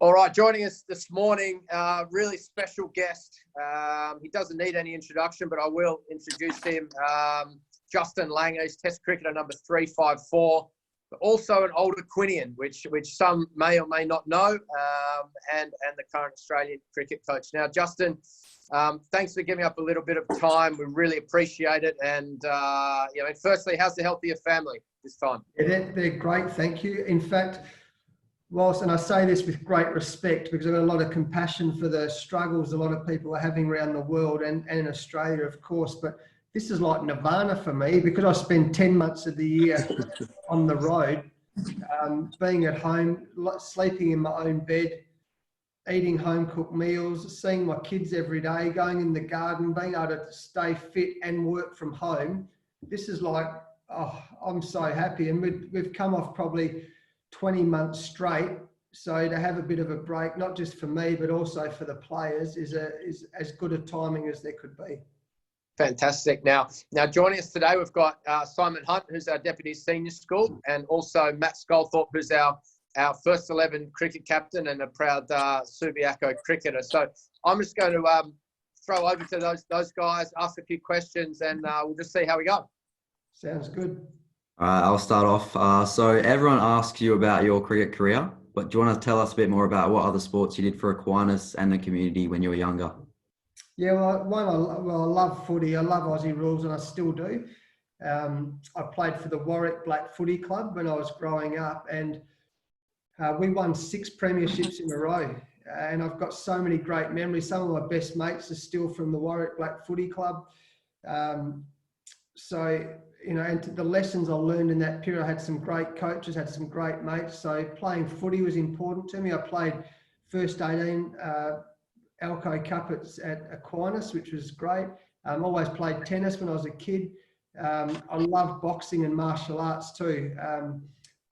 All right, joining us this morning, really special guest. He doesn't need any introduction, but I will introduce him. Justin Langer, he's Test cricketer number 354, but also an older Quinian, which some may or may not know, and the current Australian cricket coach. Now, Justin, thanks for giving up a little bit of time. We really appreciate it. And firstly, how's the health of your family this time? Yeah, they're great, thank you. In fact, and I say this with great respect because I've got a lot of compassion for the struggles a lot of people are having around the world and in Australia, of course, but this is like nirvana for me because I spend 10 months of the year on the road, being at home, sleeping in my own bed, eating home-cooked meals, seeing my kids every day, going in the garden, being able to stay fit and work from home. This is like, oh, I'm so happy. And we've come off probably 20 months straight. So to have a bit of a break, not just for me, but also for the players is as good a timing as there could be. Fantastic. Now joining us today, we've got Simon Hunt, who's our Deputy Senior School, and also Matt Sculthorpe, who's our first 11 cricket captain and a proud Subiaco cricketer. So I'm just going to throw over to those guys, ask a few questions, and we'll just see how we go. Sounds good. All right, I'll start off. So everyone asks you about your cricket career, but do you want to tell us a bit more about what other sports you did for Aquinas and the community when you were younger? Yeah, I love footy. I love Aussie rules, and I still do. I played for the Warwick Black Footy Club when I was growing up, and we won 6 premierships in a row. And I've got so many great memories. Some of my best mates are still from the Warwick Black Footy Club. And the lessons I learned in that period, I had some great coaches, had some great mates. So playing footy was important to me. I played first 18 Alco Cup at Aquinas, which was great. Always played tennis when I was a kid. I loved boxing and martial arts too.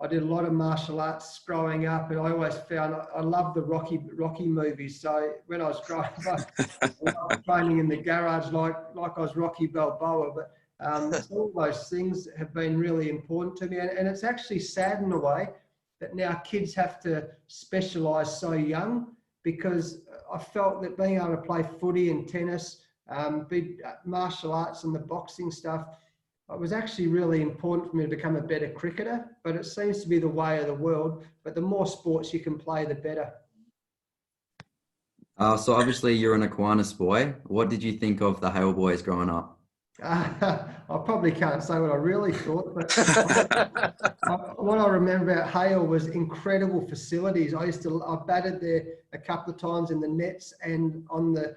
I did a lot of martial arts growing up, and I always found I loved the Rocky movies. So when I was growing up, I loved training in the garage like I was Rocky Balboa. But all those things have been really important to me, and it's actually sad in a way that now kids have to specialise so young, because I felt that being able to play footy and tennis, martial arts and the boxing stuff, it was actually really important for me to become a better cricketer. But it seems to be the way of the world. But the more sports you can play, the better. So obviously you're an Aquinas boy. What did you think of the Hale boys growing up? I probably can't say what I really thought, but what I remember about Hale was incredible facilities. I batted there a couple of times in the nets and on the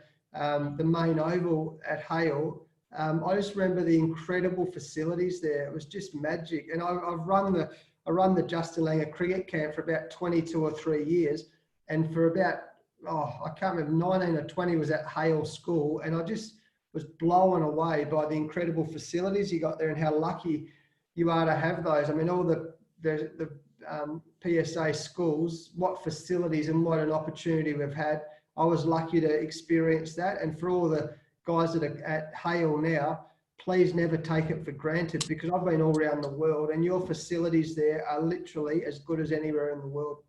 main oval at Hale. I just remember the incredible facilities there. It was just magic. And I run the Justin Langer cricket camp for about 22 or 3 years, and for about I can't remember, 19 or 20 was at Hale School, and I just was blown away by the incredible facilities you got there and how lucky you are to have those. I mean, all the PSA schools, what facilities and what an opportunity we've had. I was lucky to experience that. And for all the guys that are at Hale now, please never take it for granted, because I've been all around the world and your facilities there are literally as good as anywhere in the world.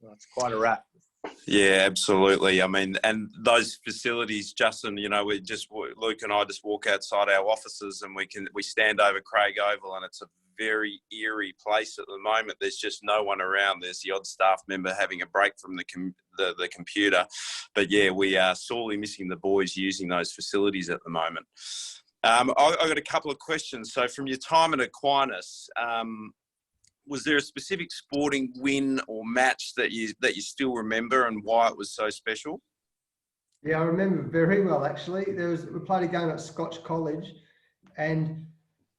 Well, that's quite a wrap. Yeah, absolutely. I mean, and those facilities, Justin, Luke and I just walk outside our offices and we stand over Craig Oval, and it's a very eerie place at the moment. There's just no one around. There's the odd staff member having a break from the computer. But yeah, we are sorely missing the boys using those facilities at the moment. I've got a couple of questions. So from your time at Aquinas, was there a specific sporting win or match that you still remember, and why it was so special? Yeah, I remember very well, actually. We played a game at Scotch College, and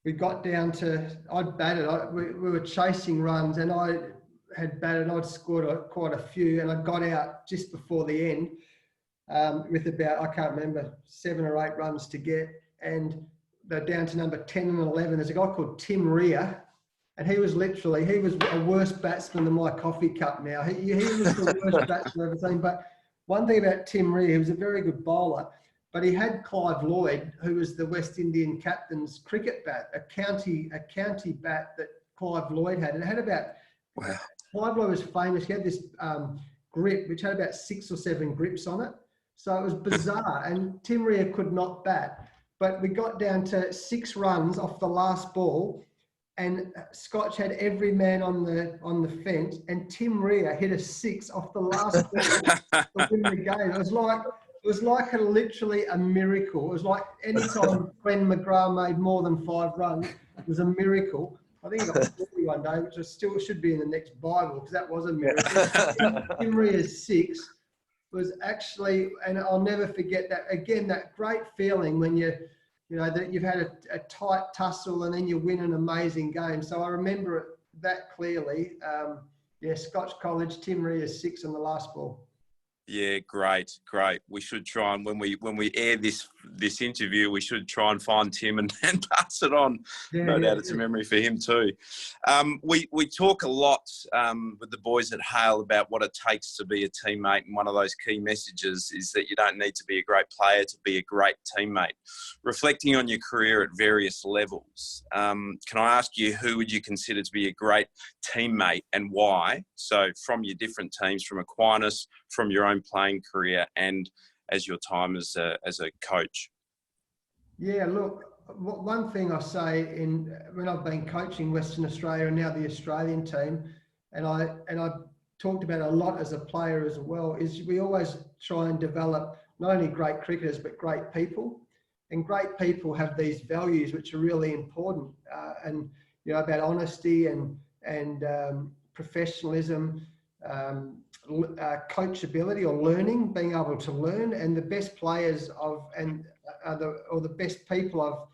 we got down to, I'd batted, we were chasing runs, and I had batted, I'd scored quite a few, and I got out just before the end with about, I can't remember, 7 or 8 runs to get, and they're down to number 10 and 11. There's a guy called Tim Rea, and he was a worse batsman than my coffee cup now. He was the worst batsman I've ever seen. But one thing about Tim Rea, he was a very good bowler, but he had Clive Lloyd, who was the West Indian captain's cricket bat, a county bat that Clive Lloyd had. And it had about, Wow. Clive Lloyd was famous. He had this grip, which had about 6 or 7 grips on it. So it was bizarre. And Tim Rea could not bat. But we got down to 6 runs off the last ball, and Scotch had every man on the fence, and Tim Rea hit a 6 off the last ball to win the game. It was like literally a miracle. It was like any time Glenn McGrath made more than 5 runs, it was a miracle. I think he got 40 one day, which still should be in the next Bible, because that was a miracle. Tim Rea's 6 was actually, and I'll never forget that. Again, that great feeling when you know that you've had a tight tussle and then you win an amazing game. So I remember it that clearly. Scotch College, Tim Rea's 6 on the last ball. Yeah, great. We should try, and when we air this interview, we should try and find Tim and pass it on. No doubt it's a memory for him too. We talk a lot with the boys at Hale about what it takes to be a teammate, and one of those key messages is that you don't need to be a great player to be a great teammate. Reflecting on your career at various levels, can I ask you, who would you consider to be a great teammate and why? So from your different teams, from Aquinas, from your own playing career, and as your time as a coach. Yeah, look, one thing I say when I've been coaching Western Australia and now the Australian team, and I talked about it a lot as a player as well, is we always try and develop not only great cricketers but great people, and great people have these values which are really important, and about honesty and professionalism. Coachability or learning, being able to learn, and the best players the best people I've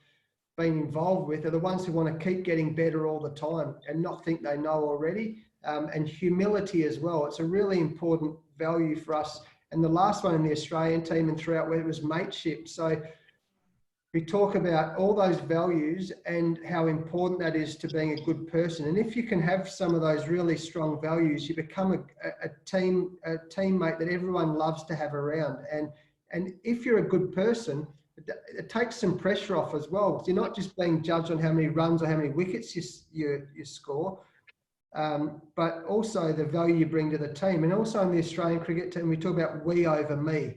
been involved with are the ones who want to keep getting better all the time and not think they know already, and humility as well. It's a really important value for us. And the last one in the Australian team and throughout where it was mateship. So we talk about all those values and how important that is to being a good person. And if you can have some of those really strong values, you become a teammate that everyone loves to have around. And if you're a good person, it takes some pressure off as well. So you're not just being judged on how many runs or how many wickets you score, but also the value you bring to the team. And also in the Australian cricket team, we talk about we over me.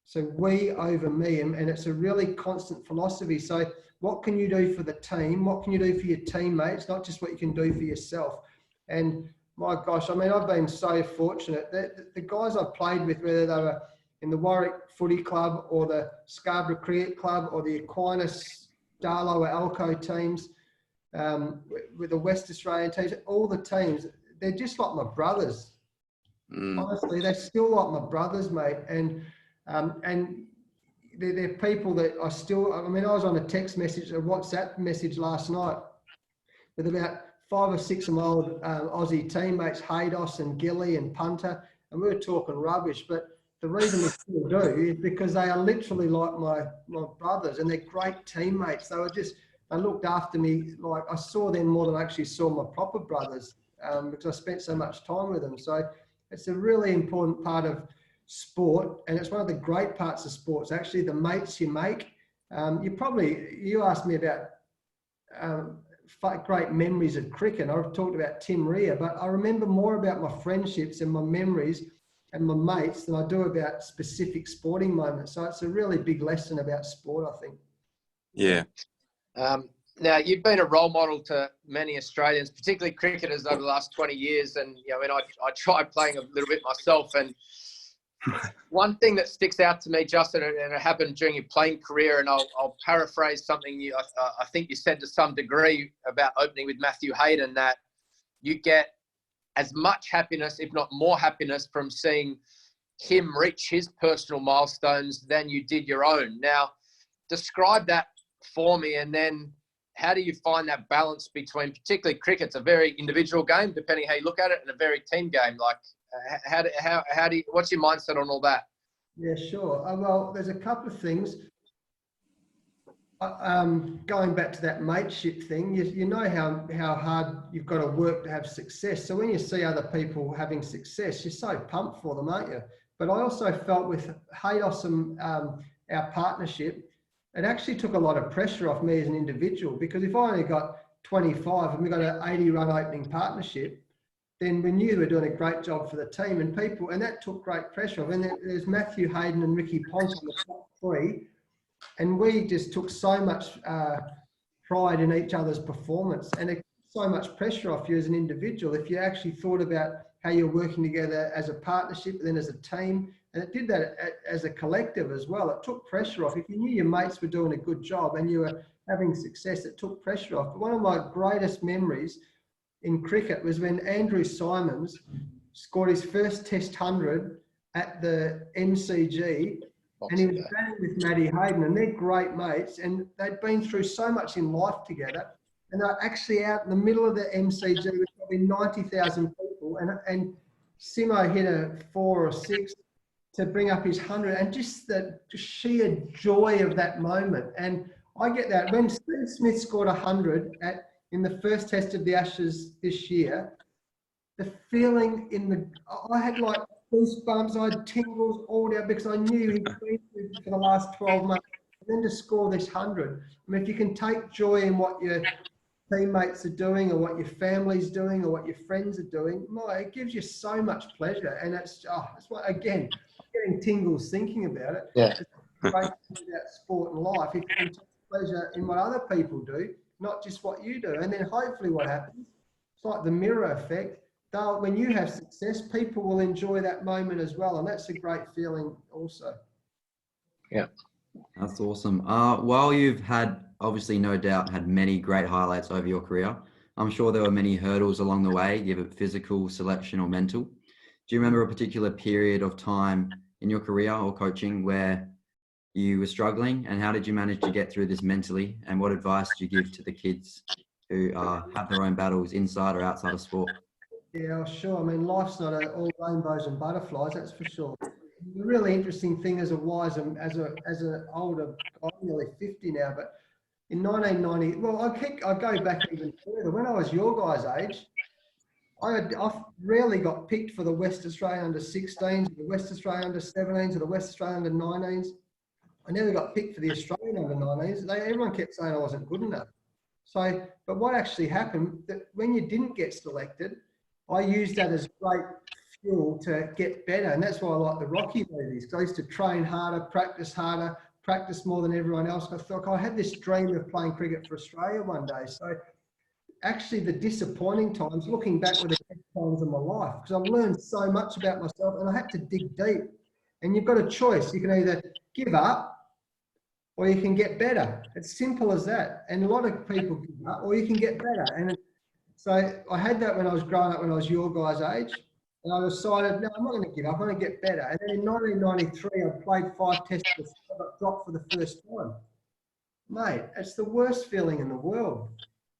So we over me, and it's a really constant philosophy. So what can you do for the team? What can you do for your teammates? Not just what you can do for yourself. And my gosh, I mean, I've been so fortunate that the guys I've played with, whether they were in the Warwick Footy Club or the Scarborough Cricket Club or the Aquinas, Darlot or Alco teams, with the West Australian teams, all the teams, they're just like my brothers. Honestly, they're still like my brothers, mate. And they're people that I was on a text message, a WhatsApp message last night with about 5 or 6 of my old Aussie teammates, Haydos and Gilly and Punter, and we were talking rubbish. But the reason we still do is because they are literally like my brothers, and they're great teammates. They looked after me. Like I saw them more than I actually saw my proper brothers, because I spent so much time with them. So it's a really important part of sport, and it's one of the great parts of sports, actually, the mates you make. You asked me about great memories of cricket. I've talked about Tim Rea, but I remember more about my friendships and my memories and my mates than I do about specific sporting moments. So it's a really big lesson about sport, I think. Yeah. Now, you've been a role model to many Australians, particularly cricketers, over the last 20 years. And, I tried playing a little bit myself. And one thing that sticks out to me, Justin, and it happened during your playing career, and I'll paraphrase something I think you said to some degree about opening with Matthew Hayden, that you get as much happiness, if not more happiness, from seeing him reach his personal milestones than you did your own. Now, describe that for me, and then how do you find that balance between, particularly cricket's a very individual game, depending how you look at it, and a very team game. Like, what's your mindset on all that? Yeah, sure. Well, there's a couple of things. Going back to that mateship thing, you know how hard you've got to work to have success. So when you see other people having success, you're so pumped for them, aren't you? But I also felt with Haydos our partnership, it actually took a lot of pressure off me as an individual, because if I only got 25 and we got an 80-run opening partnership, then we knew we were doing a great job for the team and people, and that took great pressure off. And there's Matthew Hayden and Ricky Ponce on the top three, and we just took so much pride in each other's performance, and it took so much pressure off you as an individual if you actually thought about how you're working together as a partnership, and then as a team, and it did that as a collective as well. It took pressure off. If you knew your mates were doing a good job and you were having success, it took pressure off. But one of my greatest memories in cricket was when Andrew Simons scored his first Test 100 at the MCG, and he was batting with Matty Hayden, and they're great mates, and they'd been through so much in life together, and they're actually out in the middle of the MCG with probably 90,000 people, and Simo hit a 4 or 6 to bring up his 100, and just the sheer joy of that moment. And I get that when Steve Smith scored 100 in the first Test of the Ashes this year, the feeling I had like goosebumps, I had tingles all down, because I knew he'd been through for the last 12 months. And then to score this 100, I mean, if you can take joy in what your teammates are doing, or what your family's doing, or what your friends are doing, it gives you so much pleasure. And it's what, again, I'm getting tingles thinking about it. Yeah. It's great about sport and life. If you can take pleasure in what other people do, not just what you do. And then hopefully what happens, it's like the mirror effect. When you have success, people will enjoy that moment as well. And that's a great feeling also. Yeah. That's awesome. While you've obviously no doubt had many great highlights over your career, I'm sure there were many hurdles along the way, give it physical, selection, or mental. Do you remember a particular period of time in your career or coaching where you were struggling, and how did you manage to get through this mentally, and what advice do you give to the kids who have their own battles inside or outside of sport? Yeah, sure. I mean, life's not all rainbows and butterflies, that's for sure. The really interesting thing as as an older guy, nearly 50 now, but in 1990, well, I go back even further. When I was your guys' age, I rarely got picked for the West Australian under 16s, the West Australian under 17s, or the West Australian under 19s. I never got picked for the Australian under 19s. Everyone kept saying I wasn't good enough. So, but what actually happened, that when you didn't get selected, I used that as great fuel to get better. And that's why I like the Rocky movies, because I used to train harder, practice more than everyone else. I thought I had this dream of playing cricket for Australia one day. So actually the disappointing times, looking back, were the best times of my life, because I've learned so much about myself, and I had to dig deep. And you've got a choice. You can either give up or you can get better. It's simple as that. And a lot of people give up, or you can get better. And so I had that when I was growing up, when I was your guys' age. And I decided, no, I'm not going to give up. I'm going to get better. And then in 1993, I played 5 tests. I got dropped for the first time. Mate, it's the worst feeling in the world.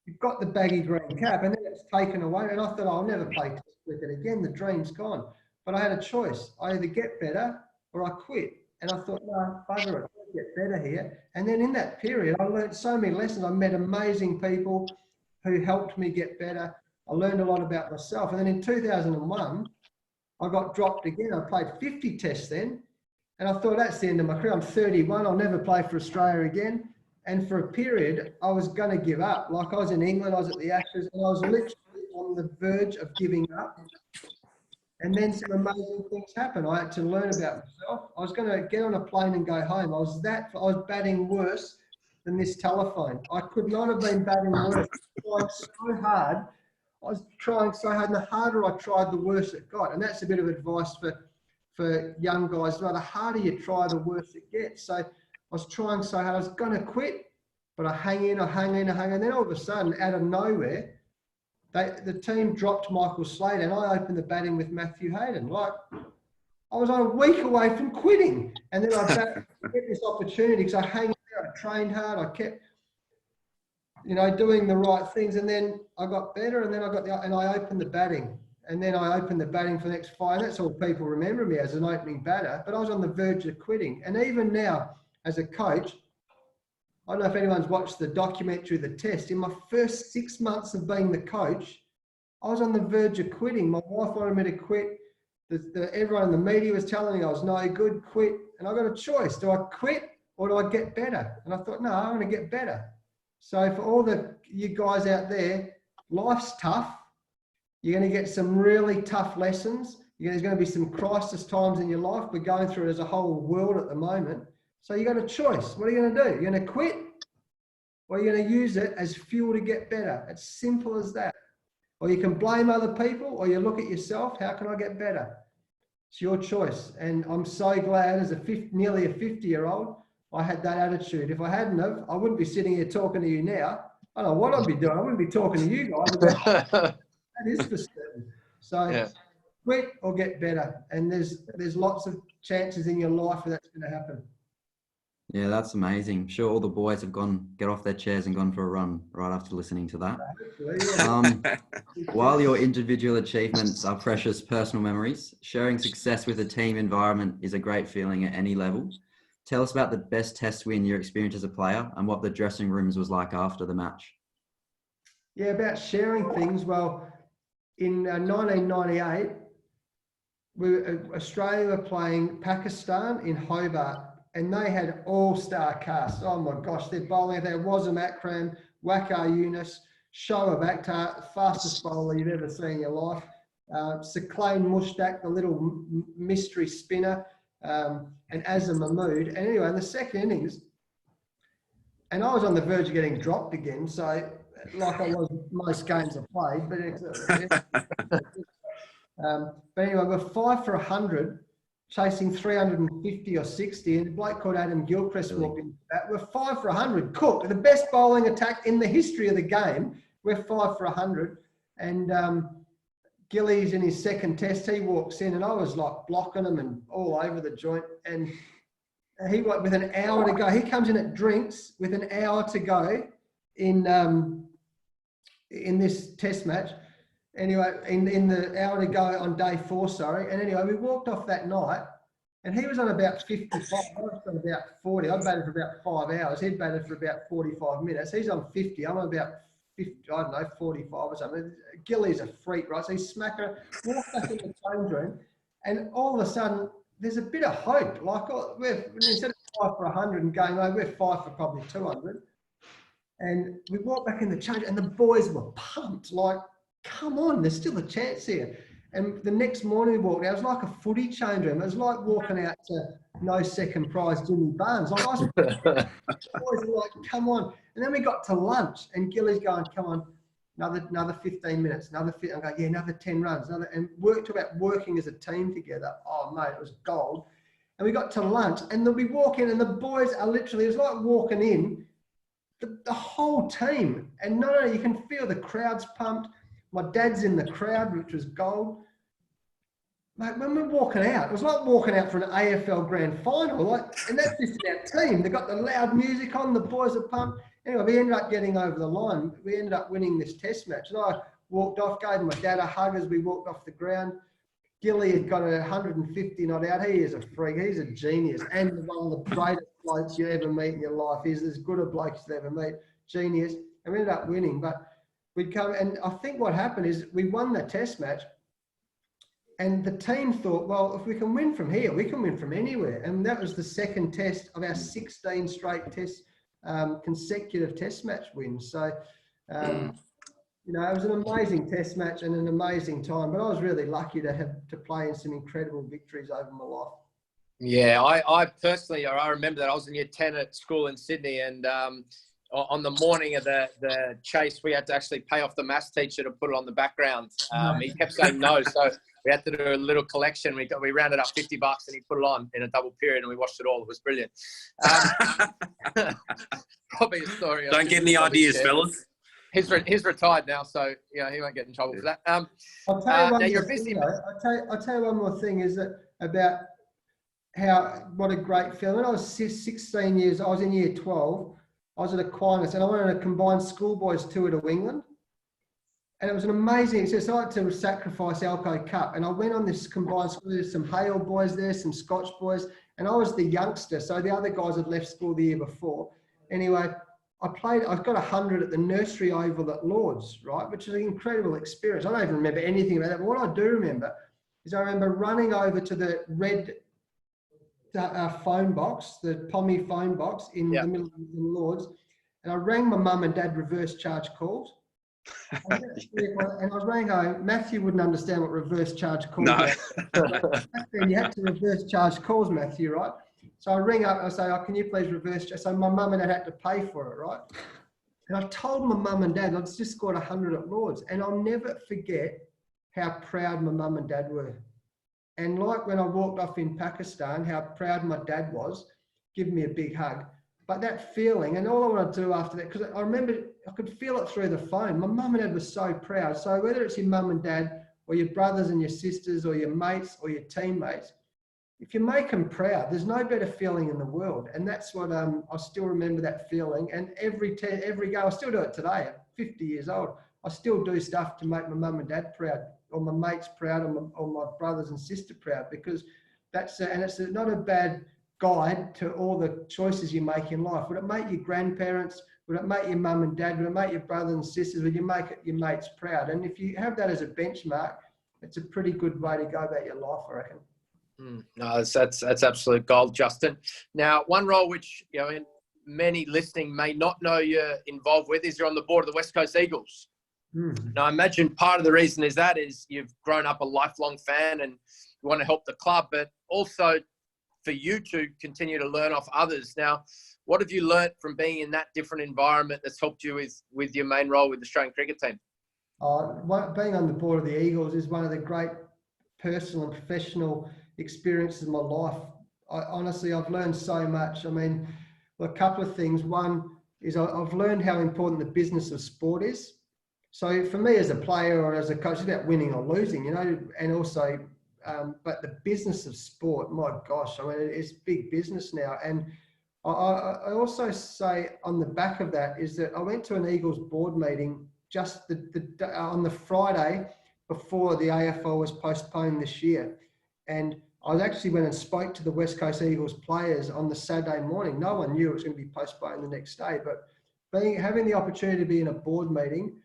You've got the baggy green cap, and then it's taken away. And I thought, I'll never play test cricket again. The dream's gone. But I had a choice. I either get better or I quit. And I thought, no, bugger it. I'll get better here. And then in that period, I learned so many lessons. I met amazing people who helped me get better. I learned a lot about myself. And then in 2001, I got dropped again. I played 50 tests then. And I thought, that's the end of my career. I'm 31. I'll never play for Australia again. And for a period, I was going to give up. Like, I was in England, I was at the Ashes, and I was literally on the verge of giving up. And then some amazing things happened. I had to learn about myself. I was going to get on a plane and go home. I was batting worse than this telephone. I could not have been batting worse. I was trying so hard, and the harder I tried, the worse it got. And that's a bit of advice for young guys as well. The harder you try, the worse it gets. So I was trying so hard. I was going to quit, but I hung in. And then all of a sudden, out of nowhere, the team dropped Michael Slater, and I opened the batting with Matthew Hayden. Like, I was a week away from quitting. And then I get this opportunity, because I hung in there, I trained hard, I kept, doing the right things. And then I got better, and then I opened the batting. And then I opened the batting for the next 5. That's all people remember me as, an opening batter. But I was on the verge of quitting. And even now, as a coach, I don't know if anyone's watched the documentary, The Test. In my first 6 months of being the coach, I was on the verge of quitting. My wife wanted me to quit. Everyone in the media was telling me I was no good, quit. And I got a choice. Do I quit or do I get better? And I thought, no, I want to get better. So for all you guys out there, life's tough. You're going to get some really tough lessons. There's going to be some crisis times in your life. We're going through it as a whole world at the moment. So you got a choice. What are you going to do? You're going to quit, or you're going to use it as fuel to get better. It's simple as that. Or you can blame other people, or you look at yourself. How can I get better? It's your choice. And I'm so glad as nearly a 50-year-old, I had that attitude. If I hadn't have, I wouldn't be sitting here talking to you now. I don't know what I'd be doing. I wouldn't be talking to you guys. That is for certain. So quit or get better. And there's lots of chances in your life where that's going to happen. Yeah, that's amazing. Sure, all the boys have get off their chairs and gone for a run right after listening to that. While your individual achievements are precious personal memories, sharing success with a team environment is a great feeling at any level. Tell us about the best test win you experienced as a player and what the dressing rooms was like after the match. Yeah, about sharing things. Well, in 1998, Australia were playing Pakistan in Hobart, and they had all-star cast. Oh my gosh, they're bowling. There was Wassim Akram, Waqar Yunus, Shoaib Akhtar, fastest bowler you've ever seen in your life. Saqlain Mushtaq, the little mystery spinner, and Azam Mahmood. And anyway, in the second innings, and I was on the verge of getting dropped again, so like I was most games I played, but anyway, we're 5 for 100, chasing 350 or 60, and a bloke called Adam Gilchrist walked into that. We're 5 for 100, cooked, the best bowling attack in the history of the game. We're 5 for 100, and Gilly's in his second test, he walks in, and I was like blocking him and all over the joint, and he went with an hour to go. He comes in at drinks with an hour to go in this test match. Anyway, in the hour to go on day 4, sorry. And anyway, we walked off that night, and he was on about 55. I was on about 40. I batted for about 5 hours. He batted for about 45 minutes. He's on 50. I'm on about 50, I don't know, 45 or something. Gilly's a freak, right? So he's smacking her, walked back in the change room, and all of a sudden, there's a bit of hope. Like, instead of 5 for 100 and going, oh, we're 5 for probably 200. And we walked back in the change, and the boys were pumped, like, come on, there's still a chance here. And the next morning we walked out, it was like a footy change room. It was like walking out to no second prize Jimmy Barnes. Like, the boys were like, come on. And then we got to lunch, and Gilly's going, come on, another 15 minutes, another 15. I'm going, yeah, another 10 runs, and talk about working as a team together. Oh, mate, it was gold. And we got to lunch, and then we walk in, and the boys are literally, it was like walking in, the whole team. And no, you can feel the crowd's pumped. My dad's in the crowd, which was gold. Mate, when we're walking out, it was like walking out for an AFL grand final. And that's just in our team. They got the loud music on, the boys are pumped. Anyway, we ended up getting over the line. We ended up winning this test match. And I walked off, gave my dad a hug as we walked off the ground. Gilly had got 150 not out. He is a freak. He's a genius. And one of the greatest blokes you ever meet in your life. He's as good a bloke as you ever meet. Genius. And we ended up winning. But we'd come, and I think what happened is we won the test match, and the team thought, well, if we can win from here, we can win from anywhere. And that was the second test of our 16 straight test, consecutive test match wins. So, it was an amazing test match and an amazing time, but I was really lucky to play in some incredible victories over my life. Yeah, I personally, I remember that I was in year 10 at school in Sydney, and on the morning of the chase, we had to actually pay off the maths teacher to put it on the background. He kept saying no, so we had to do a little collection. We rounded up $50 and he put it on in a double period, and we watched it all. It was brilliant. Probably a story. Don't get any ideas, fellas. He's retired now, so he won't get in trouble for that. I'll tell you one more thing is that about what a great feeling. When I was 16 years, I was in year 12. I was at Aquinas, and I went on a combined schoolboys tour to England. And it was an amazing experience. I had to sacrifice Darlot Cup. And I went on this combined school. There's some Hale boys there, some Scotch boys. And I was the youngster. So the other guys had left school the year before. Anyway, I got 100 at the nursery oval at Lord's, right? Which is an incredible experience. I don't even remember anything about that. But what I do remember is I remember running over to the red phone box, the Pommy phone box in the middle of the Lords, and I rang my mum and dad reverse charge calls. And I rang home. Matthew wouldn't understand what reverse charge calls are. And you had to reverse charge calls, Matthew, right? So I ring up and I say, can you please reverse charge? So my mum and dad had to pay for it, right? And I told my mum and dad, I'd just scored 100 at Lords. And I'll never forget how proud my mum and dad were. And like when I walked off in Pakistan, how proud my dad was, giving me a big hug. But that feeling, and all I want to do after that, because I remember I could feel it through the phone. My mum and dad were so proud. So whether it's your mum and dad or your brothers and your sisters or your mates or your teammates, if you make them proud, there's no better feeling in the world. And that's what I still remember that feeling. And every go, I still do it today at 50 years old. I still do stuff to make my mum and dad proud, or my mates proud, or my brothers and sister proud, because and it's not a bad guide to all the choices you make in life. Would it make your grandparents? Would it make your mum and dad? Would it make your brothers and sisters? Would you make your mates proud? And if you have that as a benchmark, it's a pretty good way to go about your life, I reckon. No, that's absolute gold, Justin. Now, one role which many listening may not know you're involved with is you're on the board of the West Coast Eagles. Now, I imagine part of the reason is you've grown up a lifelong fan and you want to help the club, but also for you to continue to learn off others. Now, what have you learnt from being in that different environment that's helped you with your main role with the Australian cricket team? Being on the board of the Eagles is one of the great personal and professional experiences of my life. Honestly, I've learned so much. I mean, a couple of things. One is I've learned how important the business of sport is. So for me as a player or as a coach, it's about winning or losing, and also, but the business of sport, my gosh, I mean, it's big business now. And I also say on the back of that is that I went to an Eagles board meeting just on the Friday before the AFL was postponed this year. And I actually went and spoke to the West Coast Eagles players on the Saturday morning. No one knew it was going to be postponed the next day, but having the opportunity to be in a board meeting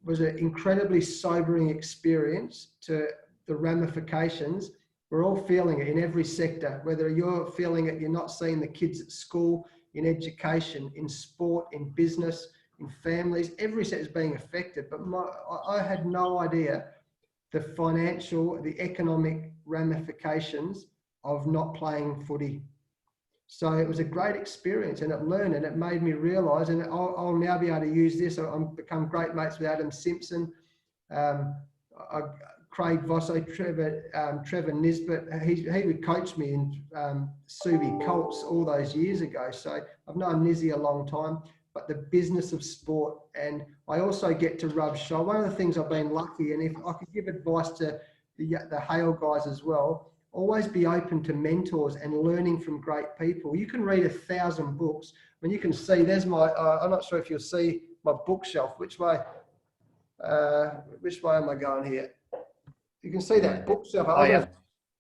was an incredibly sobering experience to the ramifications. We're all feeling it in every sector, whether you're feeling it, you're not seeing the kids at school, in education, in sport, in business, in families, every sector is being affected. But I had no idea the financial, the economic ramifications of not playing footy. So it was a great experience, and it made me realise, and I'll now be able to use this. I've become great mates with Adam Simpson, Craig Vosso, Trevor Nisbet. He would coach me in Subi Colts all those years ago. So I've known Nizzy a long time, but the business of sport, and I also get to rub shoulders. One of the things I've been lucky, and if I could give advice to the Hale guys as well, always be open to mentors and learning from great people. You can read 1,000 books. I mean, you can see, there's my, I'm not sure if you'll see my bookshelf. Which way am I going here? You can see that bookshelf. I've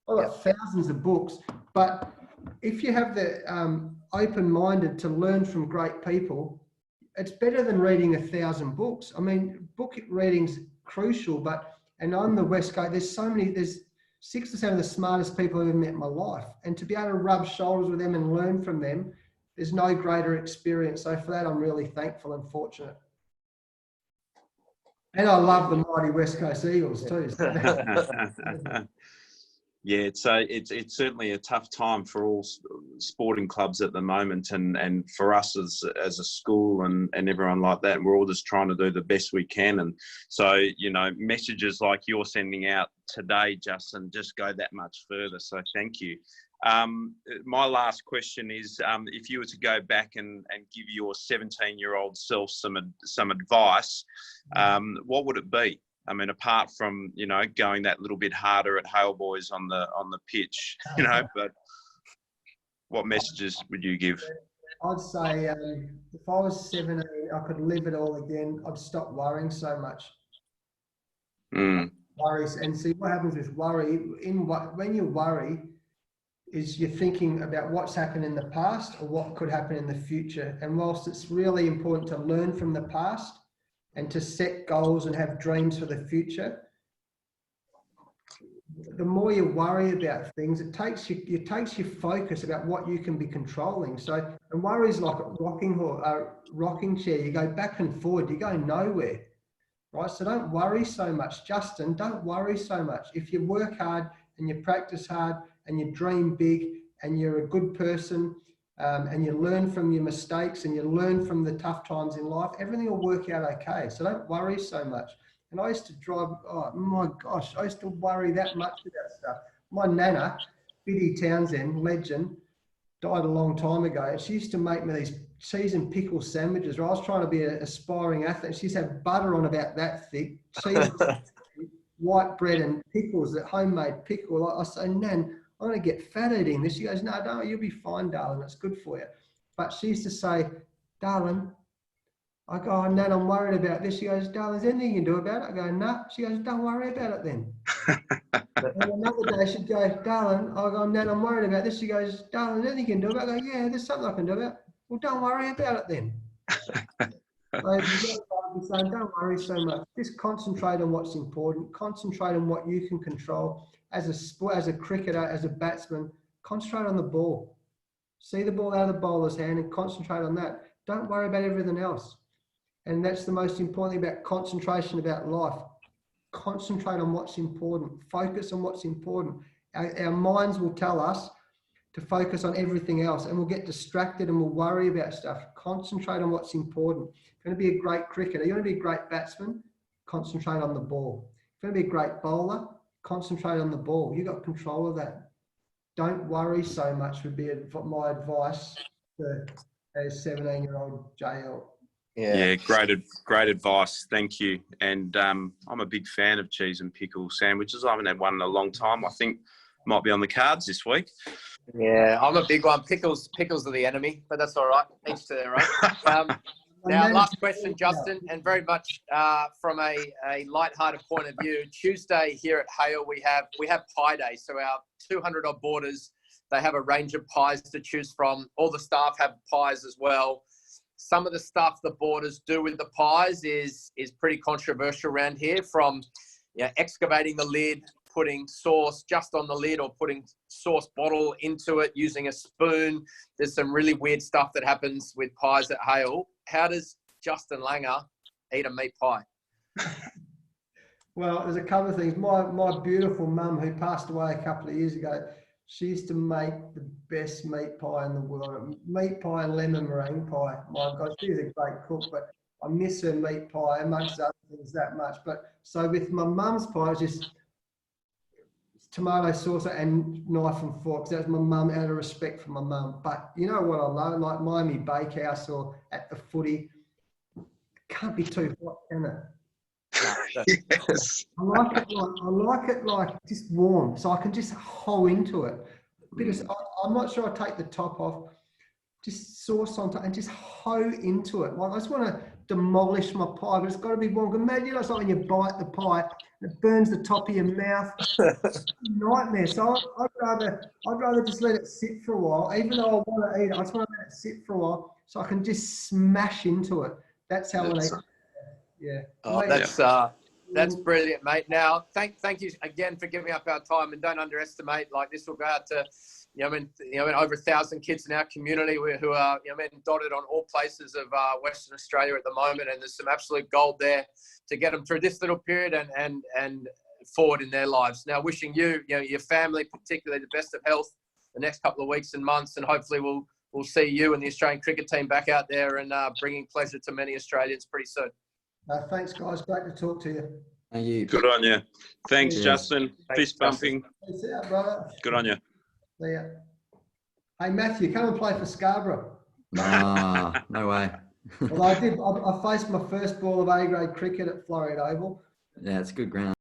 got thousands of books, but if you have the open-minded to learn from great people, it's better than reading 1,000 books. I mean, book reading's crucial, and on the West Coast, there's 6 to 7 of the smartest people I've ever met in my life. And to be able to rub shoulders with them and learn from them, there's no greater experience. So for that, I'm really thankful and fortunate. And I love the mighty West Coast Eagles too. Yeah, it's certainly a tough time for all sporting clubs at the moment, and for us as a school and everyone like that. We're all just trying to do the best we can, and so messages like you're sending out today, Justin, just go that much further. So thank you. My last question is, if you were to go back and give your 17-year-old self some advice, what would it be? I mean, apart from, going that little bit harder at Hale boys on the pitch, but what messages would you give? I'd say if I was 17, I could live it all again. I'd stop worrying so much. Worries, and see what happens with worry. When you worry, is you're thinking about what's happened in the past or what could happen in the future. And whilst it's really important to learn from the past and to set goals and have dreams for the future, the more you worry about things, it takes your focus about what you can be controlling. So, and worry is like a rocking chair. You go back and forward, you go nowhere, right? So don't worry so much. Justin, don't worry so much. If you work hard and you practice hard and you dream big and you're a good person, and you learn from your mistakes and you learn from the tough times in life, everything will work out okay. So don't worry so much. And I used to drive, oh my gosh, I used to worry that much about stuff. My nana, Biddy Townsend, legend, died a long time ago. She used to make me these cheese and pickle sandwiches. I was trying to be an aspiring athlete. She used to have butter on about that thick, cheese, white bread and pickles, that homemade pickle. I say, Nan, I'm going to get fat eating this. She goes, no, don't, you'll be fine, darling. It's good for you. But she used to say, darling, I go, oh, Nan, I'm worried about this. She goes, darling, is there anything you can do about it? I go, no. She goes, don't worry about it then. And another day she'd go, darling, I go, Nan, I'm worried about this. She goes, darling, is there anything you can do about it? I go, yeah, there's something I can do about it. Well, don't worry about it then. So don't worry so much. Just concentrate on what's important. Concentrate on what you can control. As a sport, as a cricketer, as a batsman, concentrate on the ball. See the ball out of the bowler's hand and concentrate on that. Don't worry about everything else. And that's the most important thing about concentration about life. Concentrate on what's important. Focus on what's important. Our minds will tell us to focus on everything else, and we'll get distracted and we'll worry about stuff. Concentrate on what's important. If you're going to be a great cricketer, you want to be a great batsman, concentrate on the ball. If you're going to be a great bowler, concentrate on the ball. You've got control of that. Don't worry so much would be my advice to a 17-year-old JL. Yeah, great advice. Thank you. And I'm a big fan of cheese and pickle sandwiches. I haven't had one in a long time. I think might be on the cards this week. Yeah, I'm a big one. Pickles are the enemy, but that's all right. Each to their own. Now, last question, Justin, and very much from a light-hearted point of view. Tuesday here at Hale, we have Pie Day. So our 200 odd boarders, they have a range of pies to choose from. All the staff have pies as well. Some of the stuff the boarders do with the pies is pretty controversial around here, from excavating the lid, putting sauce just on the lid, or putting sauce bottle into it using a spoon. There's some really weird stuff that happens with pies at Hale. How does Justin Langer eat a meat pie? Well, there's a couple of things. My beautiful mum, who passed away a couple of years ago, she used to make the best meat pie in the world. Meat pie and lemon meringue pie. My God, she's a great cook, but I miss her meat pie amongst other things that much. But so with my mum's pie, it's just tomato sauce and knife and fork. That's my mum, out of respect for my mum. But you know what I love? Like Miami Bakehouse or at the footy, can't be too hot, can it? Yes. I like it like just warm, so I can just hoe into it. I'm not sure I take the top off, just sauce on top and just hoe into it. Like I just want to demolish my pie, but it's got to be warm. Imagine it's like when you bite the pie, it burns the top of your mouth. It's a nightmare. So I'd rather just let it sit for a while, even though I want to eat it. I just want to let it sit for a while so I can just smash into it. That's how I eat. Yeah. Oh, that's brilliant, mate. Now, thank you again for giving up our time, and don't underestimate. Like, this will go out to, over 1,000 kids in our community who are, dotted on all places of Western Australia at the moment, and there's some absolute gold there to get them through this little period and forward in their lives. Now, wishing you, your family, particularly the best of health the next couple of weeks and months, and hopefully we'll see you and the Australian cricket team back out there and bringing pleasure to many Australians pretty soon. Thanks, guys. Great to talk to you. Thank you. Good on you. Thanks, Cheers. Justin. Fist bumping. See ya, brother. Good on you. See ya. Hey, Matthew, come and play for Scarborough. Nah, no way. Well, I faced my first ball of A-grade cricket at Florida Oval. Yeah, it's a good ground.